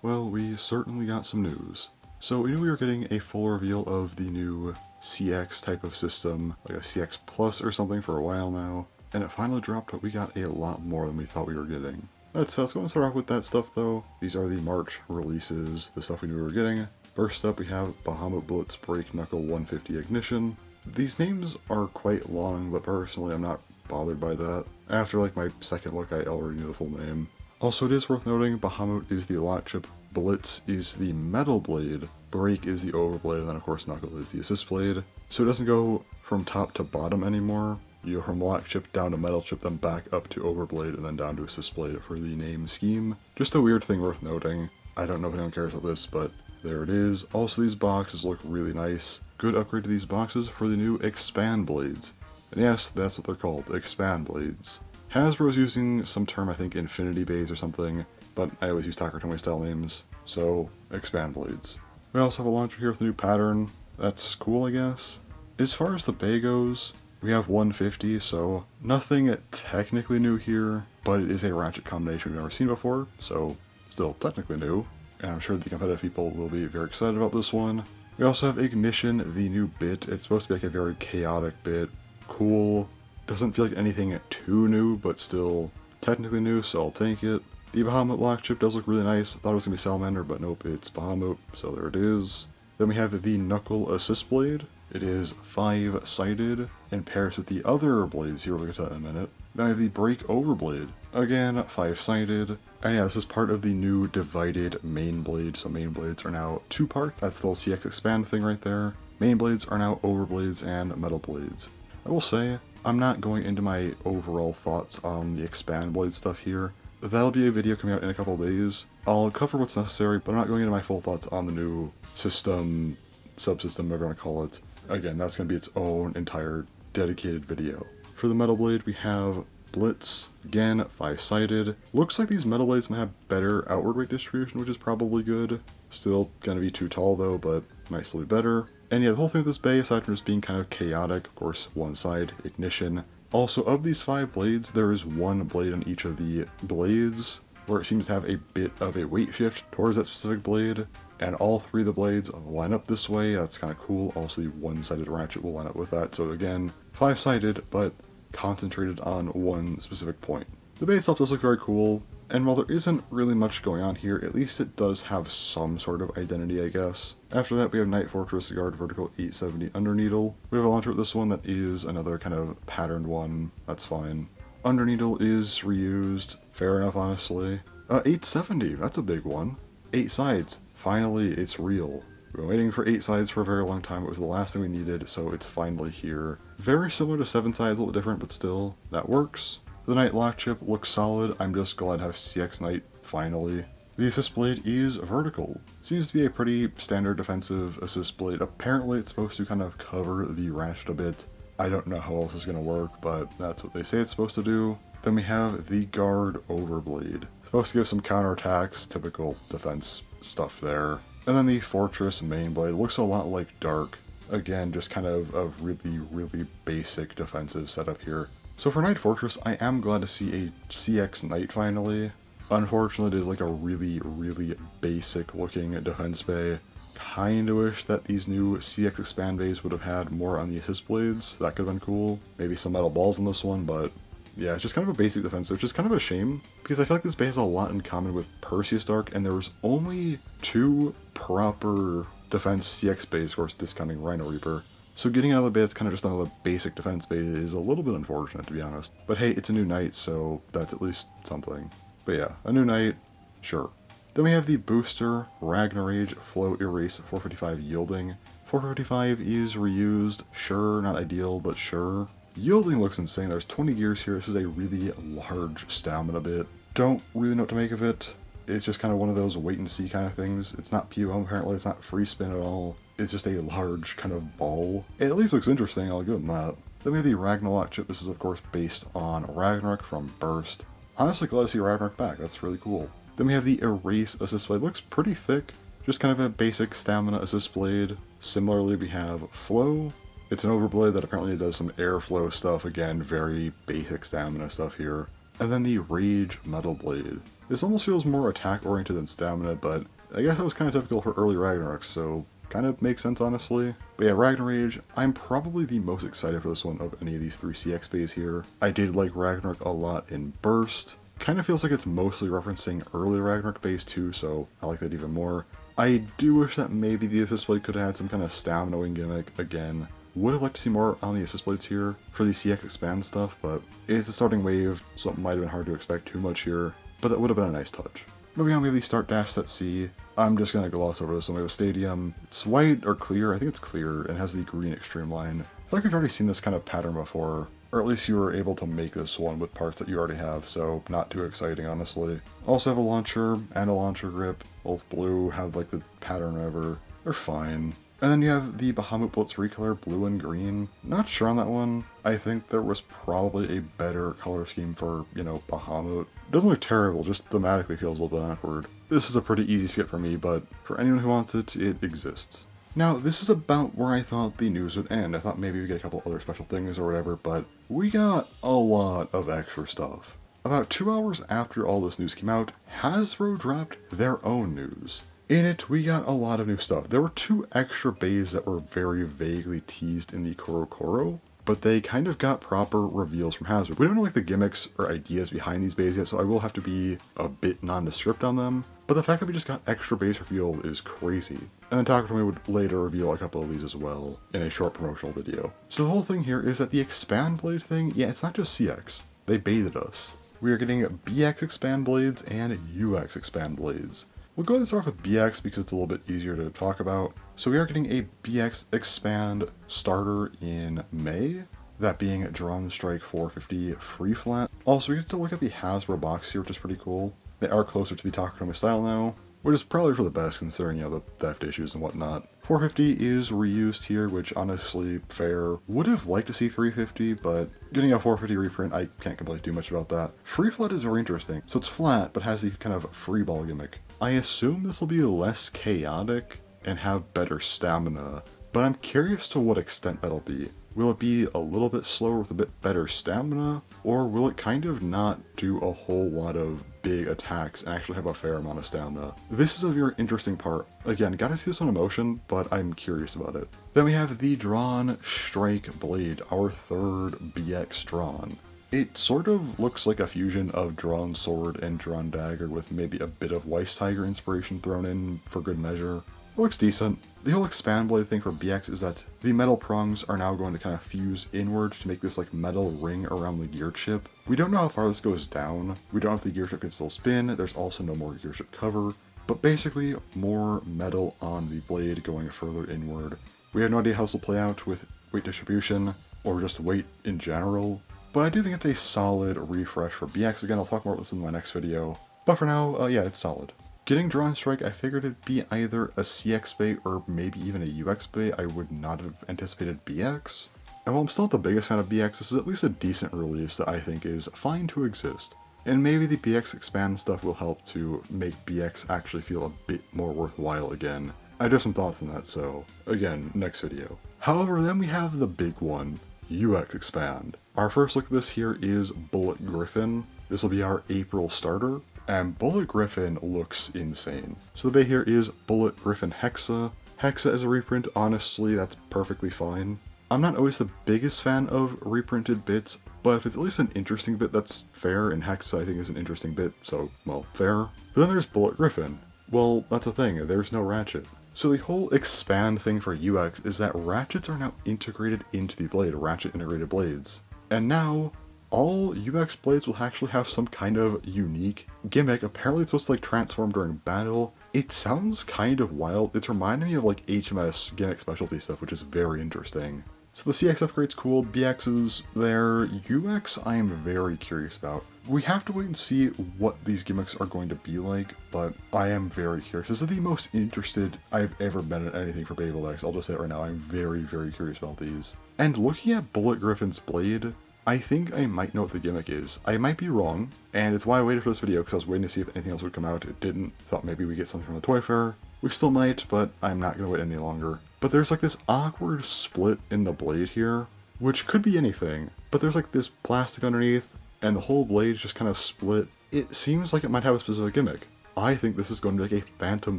Well, we certainly got some news. So we knew we were getting a full reveal of the new CX type of system, like a CX Plus or something for a while now, and it finally dropped, but we got a lot more than we thought we were getting. Let's go and start off with that stuff though. These are the March releases, the stuff we knew we were getting. First up we have BahamutBlitz Break Knuckle 150 Ignition. These names are quite long, but personally I'm not bothered by that. After like my second look I already knew the full name. Also, it is worth noting Bahamut is the lock chip, Blitz is the metal blade, Break is the overblade, and then of course Knuckle is the assist blade. So it doesn't go from top to bottom anymore. You go from lock chip down to metal chip, then back up to overblade, and then down to assist blade for the name scheme. Just a weird thing worth noting. I don't know if anyone cares about this, but there it is. Also, these boxes look really nice. Good upgrade to these boxes for the new expand blades. And yes, that's what they're called, expand blades. Hasbro's using some term, I think Infinity Bays or something, but I always use Takatomi style names, so expand blades. We also have a launcher here with a new pattern. That's cool, I guess. As far as the bay goes, we have 150, so nothing technically new here, but it is a ratchet combination we've never seen before, so still technically new. And I'm sure the competitive people will be very excited about this one. We also have Ignition, the new bit. It's supposed to be like a very chaotic bit. Cool. Doesn't feel like anything too new, but still technically new, so I'll take it. The Bahamut lock chip does look really nice. I thought it was going to be Salamander, but nope, it's Bahamut, so there it is. Then we have the Knuckle Assist Blade. It is 5-sided and pairs with the other blades here. We'll get to that in a minute. Then I have the Break Overblade. Again, 5-sided. And yeah, this is part of the new divided main blade. So main blades are now 2 parts. That's the little CX expand thing right there. Main blades are now overblades and metal blades. I will say, I'm not going into my overall thoughts on the expand blade stuff here. That'll be a video coming out in a couple of days. I'll cover what's necessary, but I'm not going into my full thoughts on the new system, subsystem, whatever you want to call it. Again, that's going to be its own entire dedicated video. For the metal blade, we have Blitz, again, 5-sided. Looks like these metal blades might have better outward weight distribution, which is probably good. Still going to be too tall though, but might still be better. And yeah, the whole thing with this bay, aside from just being kind of chaotic, of course, one side, Ignition. Also, of these 5 blades, there is 1 blade on each of the blades, where it seems to have a bit of a weight shift towards that specific blade. And all 3 of the blades line up this way. That's kind of cool. Also, the 1-sided ratchet will line up with that. So again, 5-sided, but concentrated on one specific point. The bay itself does look very cool. And while there isn't really much going on here, at least it does have some sort of identity, I guess. After that, we have KnightFortress Guard Vertical 870 Underneedle. We have a launcher with this one that is another kind of patterned one. That's fine. Underneedle is reused. Fair enough, honestly. 870, that's a big one. 8 sides. Finally, it's real. We've been waiting for 8 sides for a very long time. It was the last thing we needed, so it's finally here. Very similar to 7 sides, a little different, but still, that works. The Knight lock chip looks solid. I'm just glad to have CX Knight finally. The assist blade is vertical. Seems to be a pretty standard defensive assist blade. Apparently it's supposed to kind of cover the ratchet a bit. I don't know how else it's going to work, but that's what they say it's supposed to do. Then we have the Guard Overblade. Supposed to give some counterattacks, typical defense stuff there. And then the Fortress main blade looks a lot like Dark. Again, just kind of a really, really basic defensive setup here. So for KnightFortress, I am glad to see a CX Knight finally. Unfortunately, it is like a really, really basic looking defense bay. Kinda wish that these new CX expand bays would have had more on the assist blades. That could have been cool. Maybe some metal balls on this one, but yeah, it's just kind of a basic defense, which is kind of a shame, because I feel like this bay has a lot in common with Perseus Dark, and there was only 2 proper defense CX bays, of course, discounting Rhino Reaper. So getting another bay that's kind of just another basic defense bay is a little bit unfortunate, to be honest. But hey, it's a new knight, so that's at least something. But yeah, a new knight, sure. Then we have the booster, RagnaRage Flow Erase 455 Yielding. 455 is reused, sure, not ideal, but sure. Yielding looks insane. There's 20 gears here. This is a really large stamina bit. Don't really know what to make of it. It's just kind of one of those wait and see kind of things. It's not POM apparently, it's not free spin at all. It's just a large kind of ball. It at least looks interesting, I'll give them that. Then we have the Ragnarok chip. This is of course based on Ragnarok from Burst. Honestly glad to see Ragnarok back, that's really cool. Then we have the Erase Assist Blade. Looks pretty thick. Just kind of a basic stamina assist blade. Similarly we have Flow. It's an overblade that apparently does some airflow stuff. Again, very basic stamina stuff here. And then the Rage Metal Blade. This almost feels more attack oriented than stamina, but I guess that was kind of typical for early Ragnarok, so kind of makes sense, honestly. But yeah, RagnaRage, I'm probably the most excited for this one of any of these 3 CX bays here. I did like Ragnarok a lot in Burst. Kind of feels like it's mostly referencing early Ragnarok bays too, so I like that even more. I do wish that maybe the assist blade could have had some kind of stamina gimmick again. Would have liked to see more on the assist blades here for the CX expand stuff, but it's a starting wave, so it might have been hard to expect too much here, but that would have been a nice touch. Moving on, we have the Start Dash Set C. I'm just going to gloss over this one. We have a Stadium. It's white or clear. I think it's clear, and has the green extreme line. I feel like we've already seen this kind of pattern before, or at least you were able to make this one with parts that you already have, so not too exciting, honestly. Also have a launcher and a launcher grip. Both blue, have like the pattern ever. They're fine. And then you have the BahamutBlitz recolor, blue and green. Not sure on that one. I think there was probably a better color scheme for, you know, Bahamut. It doesn't look terrible, just thematically feels a little bit awkward. This is a pretty easy skip for me, but for anyone who wants it, it exists. Now, this is about where I thought the news would end. I thought maybe we'd get a couple other special things or whatever, but we got a lot of extra stuff. About 2 hours after all this news came out, Hasbro dropped their own news. In it, we got a lot of new stuff. There were 2 extra bays that were very vaguely teased in the Korokoro, but they kind of got proper reveals from Hasbro. We don't know like the gimmicks or ideas behind these bays yet, so I will have to be a bit nondescript on them. But the fact that we just got extra base revealed is crazy. And then Takatomi would later reveal a couple of these as well in a short promotional video. So the whole thing here is that the Expand Blade thing, yeah, it's not just CX. They baited us. We are getting BX Expand Blades and UX Expand Blades. We'll go ahead and start off with BX because it's a little bit easier to talk about. So we are getting a BX Expand starter in May, that being DranStrike 450 free flat. Also, we get to look at the Hasbro box here, which is pretty cool. They are closer to the Takatomi style now, which is probably for the best considering, you know, the theft issues and whatnot. 450 is reused here, which honestly, fair. Would have liked to see 350, but getting a 450 reprint, I can't complain too much about that. Free flat is very interesting. So it's flat, but has the kind of free ball gimmick. I assume this will be less chaotic and have better stamina, but I'm curious to what extent that'll be. Will it be a little bit slower with a bit better stamina, or will it kind of not do a whole lot of big attacks and actually have a fair amount of stamina? This is a very interesting part. Again, gotta see this on emotion, but I'm curious about it. Then we have the DranStrike Blade, our 3rd BX Dran. It sort of looks like a fusion of DranSword and DranDagger with maybe a bit of Weiss Tiger inspiration thrown in for good measure. It looks decent. The whole Expand Blade thing for BX is that the metal prongs are now going to kind of fuse inwards to make this like metal ring around the gear chip. We don't know how far this goes down. We don't know if the gear chip can still spin. There's also no more gear chip cover, but basically more metal on the blade going further inward. We have no idea how this will play out with weight distribution or just weight in general, but I do think it's a solid refresh for BX. Again, I'll talk more about this in my next video, but for now, yeah, it's solid. Getting DranStrike, I figured it'd be either a CX bay or maybe even a UX bay. I would not have anticipated BX. And while I'm still not the biggest fan of BX, this is at least a decent release that I think is fine to exist. And maybe the BX Expand stuff will help to make BX actually feel a bit more worthwhile again. I do have some thoughts on that, so again, next video. However, then we have the big one, UX Expand. Our first look at this here is Bullet Griffin. This will be our April starter. And Bullet Griffin looks insane. So the bay here is Bullet Griffin Hexa. Hexa is a reprint, honestly, that's perfectly fine. I'm not always the biggest fan of reprinted bits, but if it's at least an interesting bit, that's fair, and Hexa I think is an interesting bit, so, well, fair. But then there's Bullet Griffin. Well, that's a thing, there's no ratchet. So the whole expand thing for UX is that ratchets are now integrated into the blade, ratchet integrated blades. And now, all UX blades will actually have some kind of unique gimmick. Apparently it's supposed to like transform during battle. It sounds kind of wild. It's reminding me of like HMS gimmick specialty stuff, which is very interesting. So the CX upgrade's cool, BX's there. UX I am very curious about. We have to wait and see what these gimmicks are going to be like, but I am very curious. This is the most interested I've ever been in anything for Beyblade X. I'll just say it right now, I'm very, very curious about these. And looking at Bullet Griffin's blade, I think I might know what the gimmick is. I might be wrong, and it's why I waited for this video, because I was waiting to see if anything else would come out. It didn't. Thought maybe we get something from the Toy Fair. We still might, but I'm not going to wait any longer. But there's like this awkward split in the blade here, which could be anything, but there's like this plastic underneath, and the whole blade just kind of split. It seems like it might have a specific gimmick. I think this is going to be like a Phantom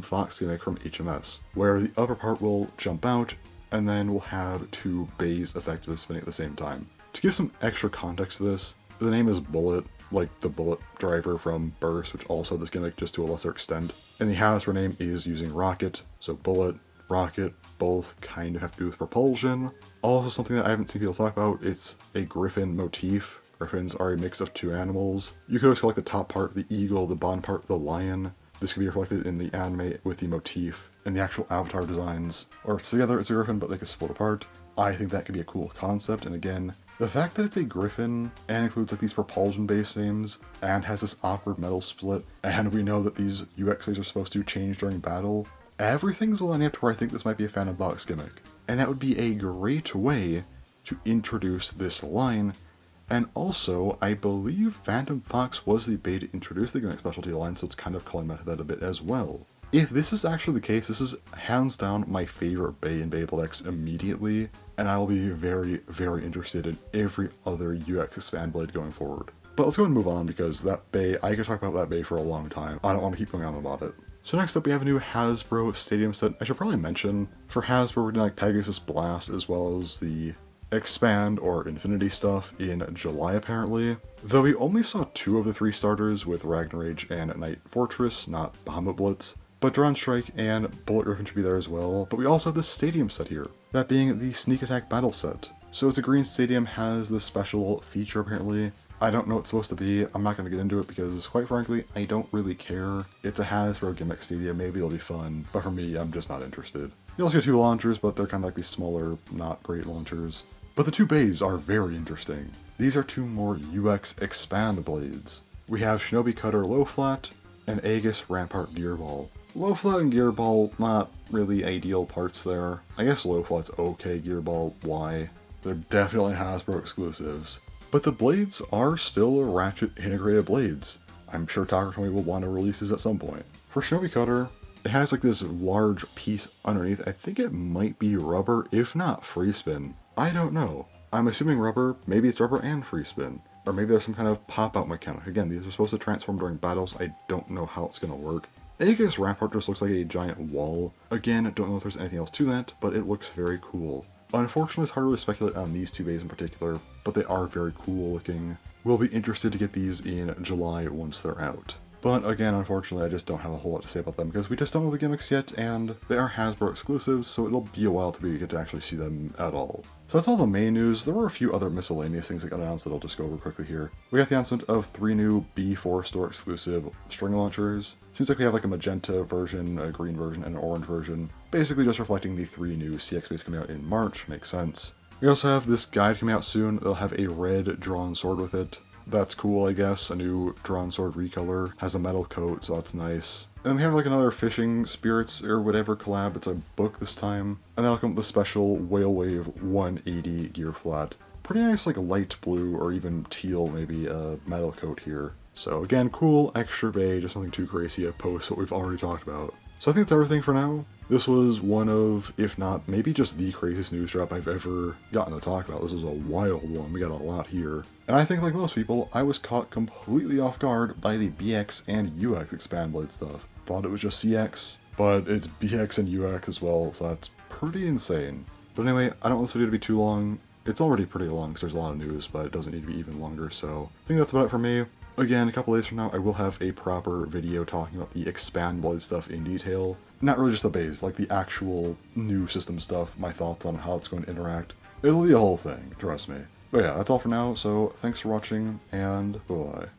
Fox gimmick from HMS, where the upper part will jump out, and then we'll have two bays effectively spinning at the same time. To give some extra context to this, the name is Bullet, like the Bullet driver from Burst, which also had this gimmick just to a lesser extent. And the Hasbro name is using Rocket, so Bullet, Rocket, both kind of have to do with propulsion. Also something that I haven't seen people talk about, it's a Griffin motif. Griffins are a mix of two animals. You could always select the top part, the eagle, the bottom part, the lion. This could be reflected in the anime with the motif and the actual avatar designs. Or together it's a Griffin, but they could split apart. I think that could be a cool concept, and again, the fact that it's a Griffin and includes like these propulsion-based names and has this awkward metal split, and we know that these UX ways are supposed to change during battle, everything's lining up to where I think this might be a Phantom Fox gimmick. And that would be a great way to introduce this line. And also, I believe Phantom Fox was the bait to introduce the gimmick specialty line, so it's kind of calling back to that a bit as well. If this is actually the case, this is hands down my favorite Bay in Beyblade X immediately, and I will be very, very interested in every other UX Expand Blade going forward. But let's go ahead and move on, because that Bay, I could talk about that Bay for a long time. I don't want to keep going on about it. So next up we have a new Hasbro Stadium set. I should probably mention, for Hasbro we're doing like Pegasus Blast as well as the Expand or Infinity stuff in July apparently. Though we only saw 2 of the 3 starters with RagnaRage and KnightFortress, not BahamutBlitz. But DranStrike and Bullet Griffin should be there as well. But we also have this stadium set here, that being the Sneak Attack Battle set. So it's a green stadium, has this special feature apparently. I don't know what it's supposed to be. I'm not going to get into it because, quite frankly, I don't really care. It's a Hasbro gimmick stadium, maybe it'll be fun, but for me, I'm just not interested. You also get 2 launchers, but they're kind of like these smaller, not great launchers. But the 2 bays are very interesting. These are 2 more UX Expand Blades. We have Shinobi Cutter Low Flat and AegisRampart Gearball. Low Flat and Gearball, not really ideal parts there. I guess Low Flat's okay, Gearball, why? They're definitely Hasbro exclusives. But the blades are still Ratchet integrated blades. I'm sure Takatomi will want to release these at some point. For Shinobi Cutter, it has like this large piece underneath. I think it might be rubber, if not free spin. I don't know. I'm assuming rubber, maybe it's rubber and free spin. Or maybe there's some kind of pop-out mechanic. Again, these are supposed to transform during battles. I don't know how it's going to work. AegisRampart just looks like a giant wall. Again, I don't know if there's anything else to that, but it looks very cool. Unfortunately, it's hard to really speculate on these 2 bays in particular, but they are very cool looking. We'll be interested to get these in July once they're out. But again, unfortunately, I just don't have a whole lot to say about them because we just don't know the gimmicks yet, and they are Hasbro exclusives, so it'll be a while till we get to actually see them at all. So that's all the main news. There were a few other miscellaneous things that got announced that I'll just go over quickly here. We got the announcement of 3 new B4 store exclusive string launchers. Seems like we have like a magenta version, a green version, and an orange version. Basically just reflecting the 3 new CX bays coming out in March, makes sense. We also have this guide coming out soon. They'll have a red drawn sword with it. That's cool, I guess. A new DranSword recolor. Has a metal coat, so that's nice. And then we have like another Fishing Spirits or whatever collab. It's a book this time. And then I'll come with the special WhaleWave 180 gear flat. Pretty nice like light blue or even teal maybe metal coat here. So again, cool extra bay, just nothing too crazy opposed to what we've already talked about. So I think that's everything for now. This was one of, if not, maybe just the craziest news drop I've ever gotten to talk about. This was a wild one. We got a lot here. And I think, like most people, I was caught completely off guard by the BX and UX Expand Blade stuff. Thought it was just CX, but it's BX and UX as well, so that's pretty insane. But anyway, I don't want this video to be too long. It's already pretty long because there's a lot of news, but it doesn't need to be even longer, so I think that's about it for me. Again, a couple days from now, I will have a proper video talking about the Expand Blade stuff in detail. Not really just the base, like the actual new system stuff, my thoughts on how it's going to interact. It'll be a whole thing, trust me. But yeah, that's all for now, so thanks for watching, and bye-bye.